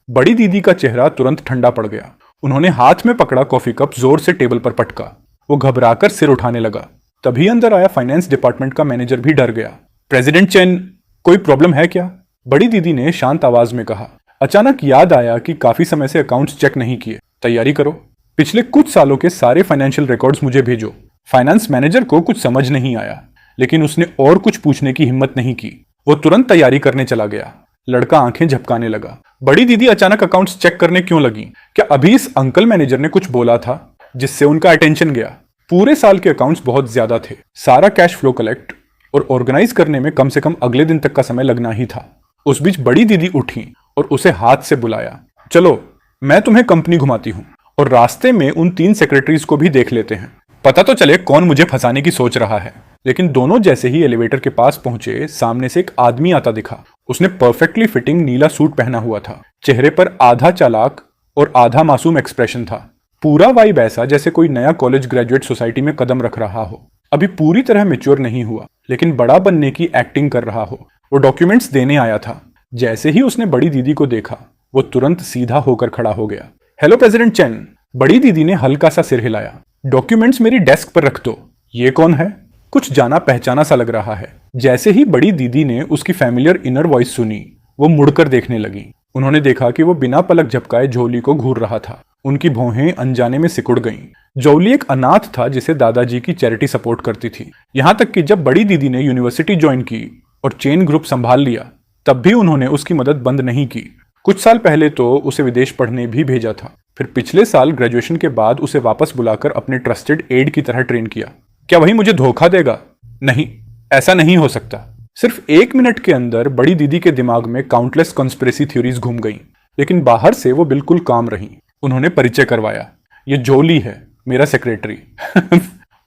बड़ी दीदी का चेहरा तुरंत ठंडा पड़ गया। उन्होंने हाथ में पकड़ा कॉफी कप जोर से टेबल पर पटका। वो घबराकर सिर उठाने लगा। तभी अंदर आया फाइनेंस डिपार्टमेंट का मैनेजर भी डर गया। प्रेसिडेंट चेन, कोई प्रॉब्लम है क्या? बड़ी दीदी ने शांत आवाज में कहा। अचानक याद आया कि काफी समय से अकाउंट्स चेक नहीं किए। तैयारी करो, पिछले कुछ सालों के सारे फाइनेंशियल रिकॉर्ड्स मुझे भेजो। फाइनेंस मैनेजर को कुछ समझ नहीं आया, लेकिन उसने और कुछ पूछने की हिम्मत नहीं की। वो तुरंत तैयारी करने चला गया। लड़का आंखें झपकाने लगा। बड़ी दीदी अचानक अकाउंट्स चेक करने क्यों लगी? क्या अभी इस अंकल मैनेजर ने कुछ बोला था जिससे उनका अटेंशन गया? पूरे साल के अकाउंट्स बहुत ज्यादा थे। सारा कैश फ्लो कलेक्ट और ऑर्गेनाइज करने में कम से कम अगले दिन तक का समय लगना ही था। उस बीच बड़ी दीदी उठी और उसे हाथ से बुलाया। चलो, मैं तुम्हें कंपनी घुमाती हूँ और रास्ते में उन 3 सेक्रेटरीज को भी देख लेते हैं, पता तो चले कौन मुझे फंसाने की सोच रहा है। लेकिन दोनों जैसे ही एलिवेटर के पास पहुंचे, सामने से एक आदमी आता दिखा। उसने परफेक्टली फिटिंग नीला सूट पहना हुआ था। चेहरे पर आधा चालाक और आधा मासूम एक्सप्रेशन था। पूरा वाइब ऐसा जैसे कोई नया कॉलेज ग्रेजुएट सोसाइटी में कदम रख रहा हो। अभी पूरी तरह मैच्योर नहीं हुआ, लेकिन बड़ा बनने की एक्टिंग कर रहा हो। वो डॉक्यूमेंट्स देने आया था। जैसे ही उसने बड़ी दीदी को देखा, वो तुरंत सीधा होकर खड़ा हो गया। Hello president chain. बड़ी दीदी ने हल्का सा सिर हिलाया। डॉक्यूमेंट्स मेरी डेस्क पर रख दो। ये कौन है? कुछ जाना पहचाना सा लग रहा है। जैसे ही बड़ी दीदी ने उसकी फैमिलियर इनर वॉइस सुनी, वो मुड़कर देखने लगी। उन्होंने देखा कि वो बिना पलक झपकाए जोली को घूर रहा था। उनकी भौहें अनजाने में सिकुड़ गईं। जोली एक अनाथ था जिसे दादाजी की चैरिटी सपोर्ट करती थी। यहां तक कि जब बड़ी दीदी ने यूनिवर्सिटी ज्वाइन की और चेन ग्रुप संभाल लिया, तब भी उन्होंने उसकी मदद बंद नहीं की। कुछ साल पहले तो उसे विदेश पढ़ने भी भेजा था। फिर पिछले साल ग्रेजुएशन के बाद उसे वापस बुलाकर अपने ट्रस्टेड एड की तरह ट्रेन किया। क्या वही मुझे धोखा देगा? नहीं, ऐसा नहीं हो सकता। सिर्फ 1 मिनट के अंदर बड़ी दीदी के दिमाग में काउंटलेस कॉन्स्पिरेसी थ्योरीज घूम गईं, लेकिन बाहर से वो बिल्कुल काम रही। उन्होंने परिचय करवाया। ये जोली है, मेरा सेक्रेटरी।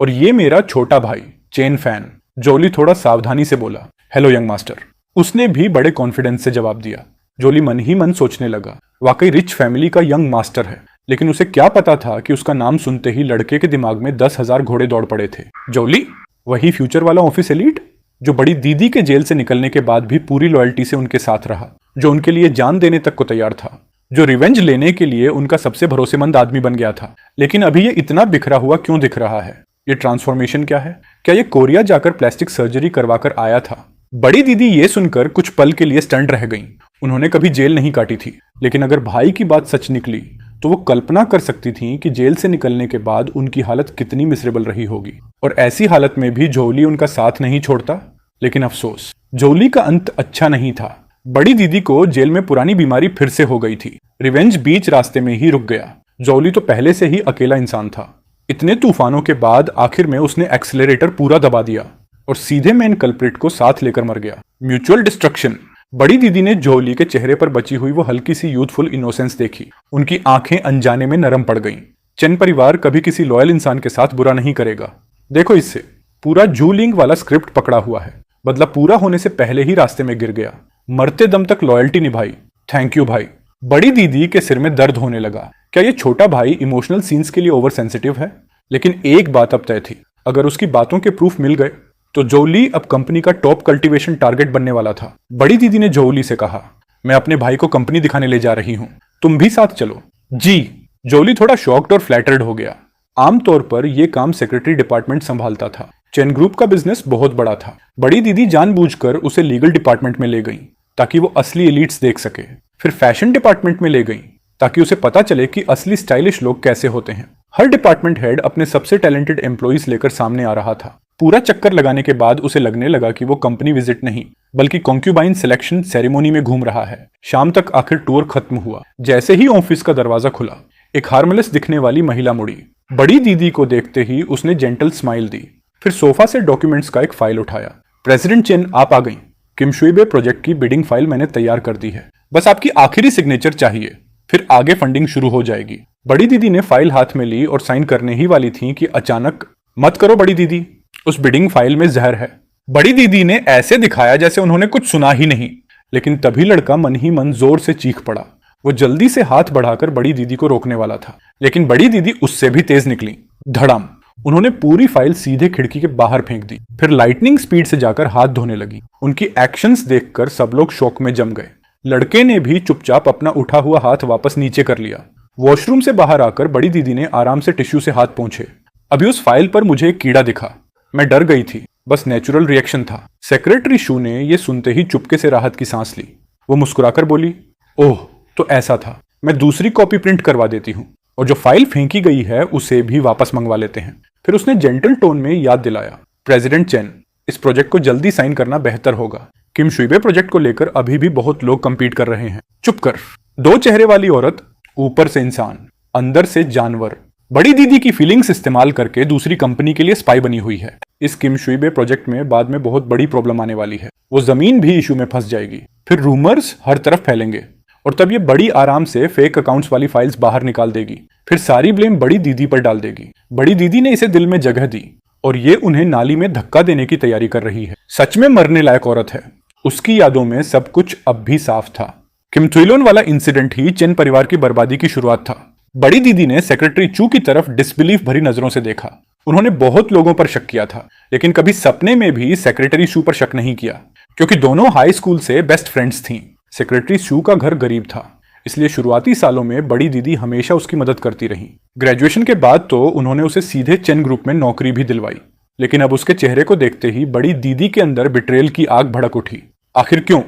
और ये मेरा छोटा भाई चेन फैन। जोली थोड़ा सावधानी से बोला, हेलो यंग मास्टर। उसने भी बड़े कॉन्फिडेंस से जवाब दिया। जोली मन ही मन सोचने लगा, वाकई रिच फैमिली का यंग मास्टर है। लेकिन उसे क्या पता था कि उसका नाम सुनते ही लड़के के दिमाग में 10,000 घोड़े दौड़ पड़े थे। जोली, वही फ्यूचर वाला ऑफिस एलीट जो बड़ी दीदी के जेल से निकलने के बाद भी पूरी लॉयल्टी से उनके साथ रहा, जो उनके लिए जान देने तक को तैयार था, जो रिवेंज लेने के लिए उनका सबसे भरोसेमंद आदमी बन गया था। लेकिन अभी ये इतना बिखरा हुआ क्यों दिख रहा है? ये ट्रांसफॉर्मेशन क्या है? क्या ये कोरिया जाकर प्लास्टिक सर्जरी करवाकर आया था? बड़ी दीदी ये सुनकर कुछ पल के लिए स्टंट रह गईं। उन्होंने कभी जेल नहीं काटी थी, लेकिन अगर भाई की बात सच निकली तो वो कल्पना कर सकती थी कि जेल से निकलने के बाद उनकी हालत कितनी मिसेरेबल रही होगी। और ऐसी हालत में भी जोली उनका साथ नहीं छोड़ता। लेकिन अफसोस, जोली का अंत अच्छा नहीं था। बड़ी दीदी को जेल में पुरानी बीमारी फिर से हो गई थी। रिवेंज बीच रास्ते में ही रुक गया। जोली तो पहले से ही अकेला इंसान था। इतने तूफानों के बाद आखिर में उसने एक्सेलरेटर पूरा दबा दिया और सीधे मेन कल्प्रिट को साथ लेकर मर गया। Mutual destruction. बड़ी दीदी ने जोली के चेहरे पर बची हुई वो हल्की सी यूथफुल इनोसेंस देखी। उनकी आंखें अनजाने में नरम पड़ गईं। चेन परिवार कभी किसी लॉयल इंसान के साथ बुरा नहीं करेगा। देखो, इससे पूरा जूलिंग वाला स्क्रिप्ट पकड़ा हुआ है। बदला पूरा होने से पहले ही रास्ते में गिर गया। मरते दम तक लॉयल्टी निभाई। थैंक यू भाई। बड़ी दीदी के सिर में दर्द होने लगा। क्या ये छोटा भाई इमोशनल सीन्स के लिए ओवर सेंसिटिव है? लेकिन एक बात अब तय थी, अगर उसकी बातों के प्रूफ मिल गए तो जोली अब कंपनी का टॉप कल्टीवेशन टारगेट बनने वाला था। बड़ी दीदी ने जोली से कहा, मैं अपने भाई को कंपनी दिखाने ले जा रही हूं, तुम भी साथ चलो। जी। जोली थोड़ा शॉक्ड और फ्लैटर्ड हो गया। आमतौर पर यह काम सेक्रेटरी डिपार्टमेंट संभालता था। चेन ग्रुप का बिजनेस बहुत बड़ा था। बड़ी दीदी जानबूझकर उसे लीगल डिपार्टमेंट में ले गई ताकि वो असली एलिट्स देख सके। फिर फैशन डिपार्टमेंट में ले गई ताकि उसे पता चले कि असली स्टाइलिश लोग कैसे होते हैं। हर डिपार्टमेंट हेड अपने सबसे टैलेंटेड एम्प्लॉइज लेकर सामने आ रहा था। पूरा चक्कर लगाने के बाद उसे लगने लगा कि वो कंपनी विजिट नहीं बल्कि कॉन्क्यूबाइन सिलेक्शन सेरेमोनी में घूम रहा है। शाम तक आखिर टूर खत्म हुआ। जैसे ही ऑफिस का दरवाजा खुला, एक हार्मलेस दिखने वाली महिला मुड़ी। बड़ी दीदी को देखते ही उसने जेंटल स्माइल दी। फिर सोफा से डॉक्यूमेंट्स का एक फाइल उठाया। प्रेसिडेंट चेन, आप आ गई। किमशुइबे प्रोजेक्ट की बिडिंग फाइल मैंने तैयार कर दी है। बस आपकी आखिरी सिग्नेचर चाहिए, फिर आगे फंडिंग शुरू हो जाएगी। बड़ी दीदी ने फाइल हाथ में ली और साइन करने ही वाली थी कि अचानक, मत करो बड़ी दीदी, उस बिडिंग फाइल में जहर है। बड़ी दीदी ने ऐसे दिखाया जैसे उन्होंने कुछ सुना ही नहीं। लेकिन तभी लड़का मन ही मन जोर से चीख पड़ा। वो जल्दी से हाथ बढ़ाकर बड़ी दीदी को रोकने वाला था, लेकिन बड़ी दीदी उससे भी तेज निकली। धड़ाम। उन्होंने पूरी फाइल सीधे खिड़की के बाहर फेंक दी। फिर लाइटनिंग स्पीड से जाकर हाथ धोने लगी। उनकी एक्शंस देखकर सब लोग शॉक में जम गए। लड़के ने भी चुपचाप अपना उठा हुआ हाथ वापस नीचे कर लिया। वॉशरूम से बाहर आकर बड़ी दीदी ने आराम से टिश्यू से हाथ पोंछे। अभी उस फाइल पर मुझे एक कीड़ा दिखा। मैं डर गई थी, बस नेचुरल रिएक्शन था। सेक्रेटरी शू ने यह सुनते ही चुपके से राहत की सांस ली। वो मुस्कुराकर बोली, ओह तो ऐसा था, मैं दूसरी कॉपी प्रिंट करवा देती हूँ, और जो फाइल फेंकी गई है उसे भी वापस मंगवा लेते हैं। फिर उसने जेंटल टोन में याद दिलाया, प्रेसिडेंट चेन, इस प्रोजेक्ट को जल्दी साइन करना बेहतर होगा। किम शुइबे प्रोजेक्ट को लेकर अभी भी बहुत लोग कंपीट कर रहे हैं। चुप कर। दो चेहरे वाली औरत, ऊपर से इंसान, अंदर से जानवर, बड़ी दीदी की फीलिंग्स इस्तेमाल करके दूसरी कंपनी के लिए स्पाई बनी हुई है। इस किम शुइबे प्रोजेक्ट में बाद में बहुत बड़ी प्रॉब्लम आने वाली है। वो जमीन भी इशू में फंस जाएगी। फिर रूमर्स हर तरफ फैलेंगे, और तब ये बड़ी आराम से फेक अकाउंट्स वाली फाइल्स बाहर निकाल देगी। फिर सारी ब्लेम बड़ी दीदी पर डाल देगी। बड़ी दीदी ने इसे दिल में जगह दी, और ये उन्हें नाली में धक्का देने की तैयारी कर रही है। सच में मरने लायक औरत है। उसकी यादों में सब कुछ अब भी साफ था। किम थुइलोन वाला इंसिडेंट ही चेन परिवार की बर्बादी की शुरुआत था। बड़ी दीदी ने सेक्रेटरी चू की तरफ डिसबिलीफ भरी नजरों से देखा। उन्होंने बहुत लोगों पर शक किया था, लेकिन कभी सपने में भी सेक्रेटरी शू पर शक नहीं किया, क्योंकि दोनों हाई स्कूल से बेस्ट फ्रेंड्स थीं। सेक्रेटरी शू का घर गरीब था, इसलिए शुरुआती सालों में बड़ी दीदी हमेशा उसकी मदद करती रही। ग्रेजुएशन के बाद तो उन्होंने उसे सीधे चेन ग्रुप में नौकरी भी दिलवाई, लेकिन अब उसके चेहरे को देखते ही बड़ी दीदी के अंदर बिट्रेल की आग भड़क उठी। आखिर क्यों?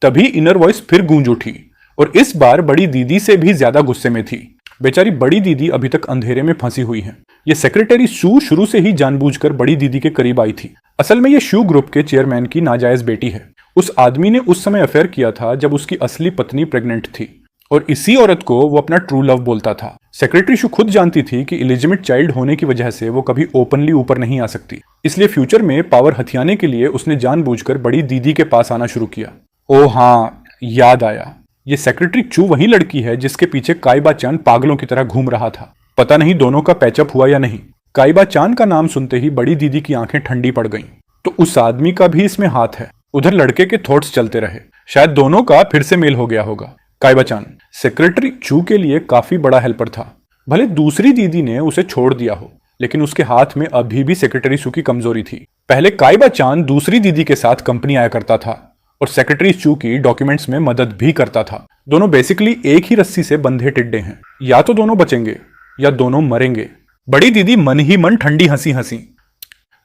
तभी इनर वॉइस फिर गूंज उठी, और इस बार बड़ी दीदी से भी ज्यादा गुस्से में थी। बेचारी बड़ी दीदी अभी तक अंधेरे में फंसी हुई है। ये सेक्रेटरी शू शुरू से ही जानबूझकर बड़ी दीदी के करीब आई थी। असल में ये शू ग्रुप के चेयरमैन की नाजायज बेटी है। उस आदमी ने उस समय अफेयर किया था जब उसकी असली पत्नी प्रेग्नेंट थी, और इसी औरत को वो अपना ट्रू लव बोलता था। सेक्रेटरी शू खुद जानती थी कि इलिजिमेट चाइल्ड होने की वजह से वो कभी ओपनली ऊपर नहीं आ सकती, इसलिए फ्यूचर में पावर हथियाने के लिए उसने जानबूझकर बड़ी दीदी के पास आना शुरू किया। ओ हाँ, याद आया, ये सेक्रेटरी चू वही लड़की है जिसके पीछे काइबा चान पागलों की तरह घूम रहा था। पता नहीं दोनों का पैचअप हुआ या नहीं। काइबा चान का नाम सुनते ही बड़ी दीदी की आंखें ठंडी पड़ गईं। तो उस आदमी का भी इसमें हाथ है। उधर लड़के के थॉट्स चलते रहे, शायद दोनों का फिर से मेल हो गया होगा। काइबा चान सेक्रेटरी चू के लिए काफी बड़ा हेल्पर था। भले दूसरी दीदी ने उसे छोड़ दिया हो, लेकिन उसके हाथ में अभी भी सेक्रेटरी चू की कमजोरी थी। पहले काइबा चान दूसरी दीदी के साथ कंपनी आया करता था, और सेक्रेटरी चू की डॉक्यूमेंट्स में मदद भी करता था। दोनों बेसिकली एक ही रस्सी से बंधे टिड्डे हैं। या तो दोनों बचेंगे या दोनों मरेंगे। बड़ी दीदी मन ही मन ठंडी हंसी हंसी।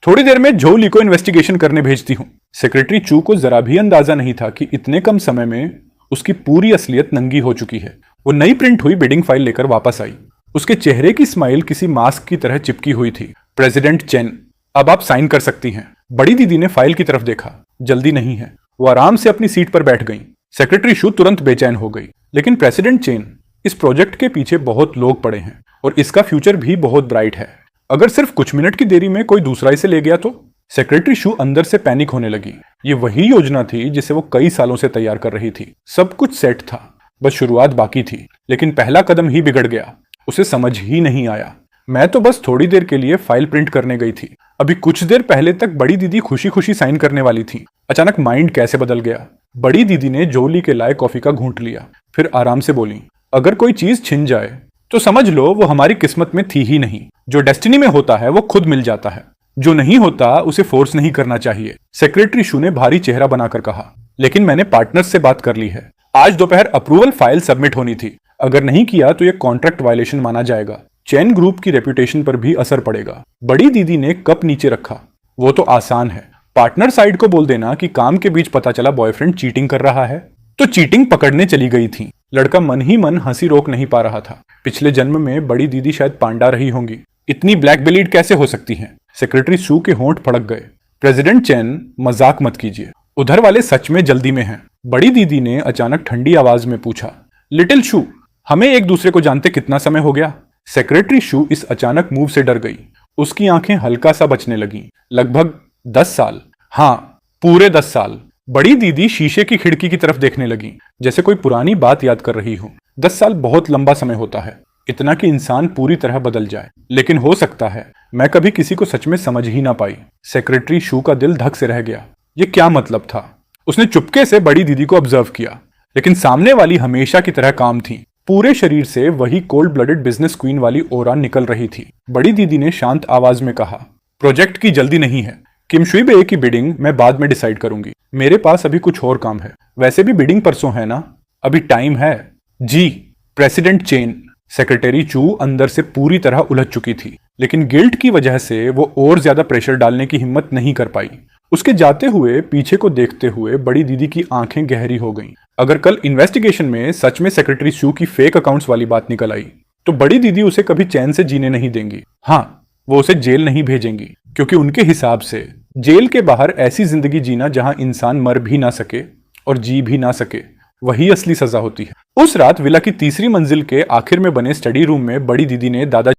थोड़ी देर में झो ली को इन्वेस्टिगेशन करने भेजती हूँ। सेक्रेटरी चू को जरा भी अंदाजा नहीं था कि इतने कम समय में उसकी पूरी असलियत नंगी हो चुकी है। वो नई प्रिंट हुई बिडिंग फाइल लेकर वापस आई। उसके चेहरे की स्माइल किसी मास्क की तरह चिपकी हुई थी। प्रेसिडेंट चेन, अब आप साइन कर सकती हैं। बड़ी दीदी ने फाइल की तरफ देखा। जल्दी नहीं है। वो आराम से अपनी सीट पर बैठ गई। सेक्रेटरी शू तुरंत बेचैन हो गई। लेकिन प्रेसिडेंट चेन, इस प्रोजेक्ट के पीछे बहुत लोग पड़े हैं, और इसका फ्यूचर भी बहुत ब्राइट है। अगर सिर्फ कुछ मिनट की देरी में कोई दूसरा इसे ले गया तो? सेक्रेटरी शू अंदर से पैनिक होने लगी। ये वही योजना थी जिसे वो कई सालों से तैयार कर रही थी। सब कुछ सेट था, बस शुरुआत बाकी थी। लेकिन पहला कदम ही बिगड़ गया। उसे समझ ही नहीं आया। मैं तो बस थोड़ी देर के लिए फाइल प्रिंट करने गई थी। अभी कुछ देर पहले तक बड़ी दीदी खुशी खुशी साइन करने वाली थी। अचानक माइंड कैसे बदल गया। बड़ी दीदी ने जोली के लाए कॉफी का घूंट लिया, फिर आराम से बोली, अगर कोई चीज छिन जाए तो समझ लो वो हमारी किस्मत में थी ही नहीं। जो डेस्टिनी में होता है वो खुद मिल जाता है, जो नहीं होता उसे फोर्स नहीं करना चाहिए। सेक्रेटरी शू ने भारी चेहरा बनाकर कहा, लेकिन मैंने पार्टनर्स से बात कर ली है। आज दोपहर अप्रूवल फाइल सबमिट होनी थी। अगर नहीं किया तो यह कॉन्ट्रैक्ट वायलेशन माना जाएगा। चेन ग्रुप की रेपुटेशन पर भी असर पड़ेगा। बड़ी दीदी ने कप नीचे रखा। वो तो आसान है, पार्टनर साइड को बोल देना कि काम के बीच पता चला बॉयफ्रेंड चीटिंग कर रहा है, तो चीटिंग पकड़ने चली गई थी। लड़का मन ही मन हंसी रोक नहीं पा रहा था। पिछले जन्म में बड़ी दीदी शायद पांडा रही होंगी। इतनी ब्लैक बेलीड कैसे हो सकती हैं? सेक्रेटरी शू के होंठ फड़क गए। प्रेसिडेंट चेन, मजाक मत कीजिए, उधर वाले सच में जल्दी में हैं। बड़ी दीदी ने अचानक ठंडी आवाज में पूछा, लिटिल शू, हमें एक दूसरे को जानते कितना समय हो गया? सेक्रेटरी शू इस अचानक मूव से डर गई। उसकी आंखें हल्का सा बचने लगीं। लगभग 10 साल। हाँ, पूरे 10 साल। बड़ी दीदी शीशे की खिड़की की तरफ देखने लगी, जैसे कोई पुरानी बात याद कर रही हो। 10 साल बहुत लंबा समय होता है, इतना कि इंसान पूरी तरह बदल जाए। लेकिन हो सकता है मैं कभी किसी को सच में समझ ही ना पाई। सेक्रेटरी शू का दिल धक से रह गया। ये क्या मतलब था? उसने चुपके से बड़ी दीदी को ऑब्जर्व किया, लेकिन सामने वाली हमेशा की तरह काम थी। पूरे शरीर से वही कोल्ड ब्लडेड बिजनेस क्वीन वाली ओरा निकल रही थी। बड़ी दीदी ने शांत आवाज में कहा, प्रोजेक्ट की जल्दी नहीं है। किम शुइबे की बिडिंग मैं बाद में डिसाइड करूंगी। मेरे पास अभी कुछ और काम है। वैसे भी बिडिंग परसों है ना? अभी टाइम है। जी, प्रेसिडेंट चेन। सेक्रेटरी चू अंदर से पूरी तरह उलझ चुकी थी, लेकिन गिल्ट की वजह से वो और ज्यादा प्रेशर डालने की हिम्मत नहीं कर पाई। उसके जाते हुए पीछे को देखते हुए बड़ी दीदी की आंखें गहरी हो गईं। अगर कल इन्वेस्टिगेशन में सच में सेक्रेटरी चू की फेक अकाउंट्स वाली बात निकल आई तो बड़ी दीदी उसे कभी चैन से जीने नहीं देंगी। हाँ, वो उसे जेल नहीं भेजेंगी, क्योंकि उनके हिसाब से जेल के बाहर ऐसी जिंदगी जीना जहां इंसान मर भी ना सके और जी भी ना सके, वही असली सजा होती है। उस रात विला की तीसरी मंजिल के आखिर में बने स्टडी रूम में बड़ी दीदी ने दादा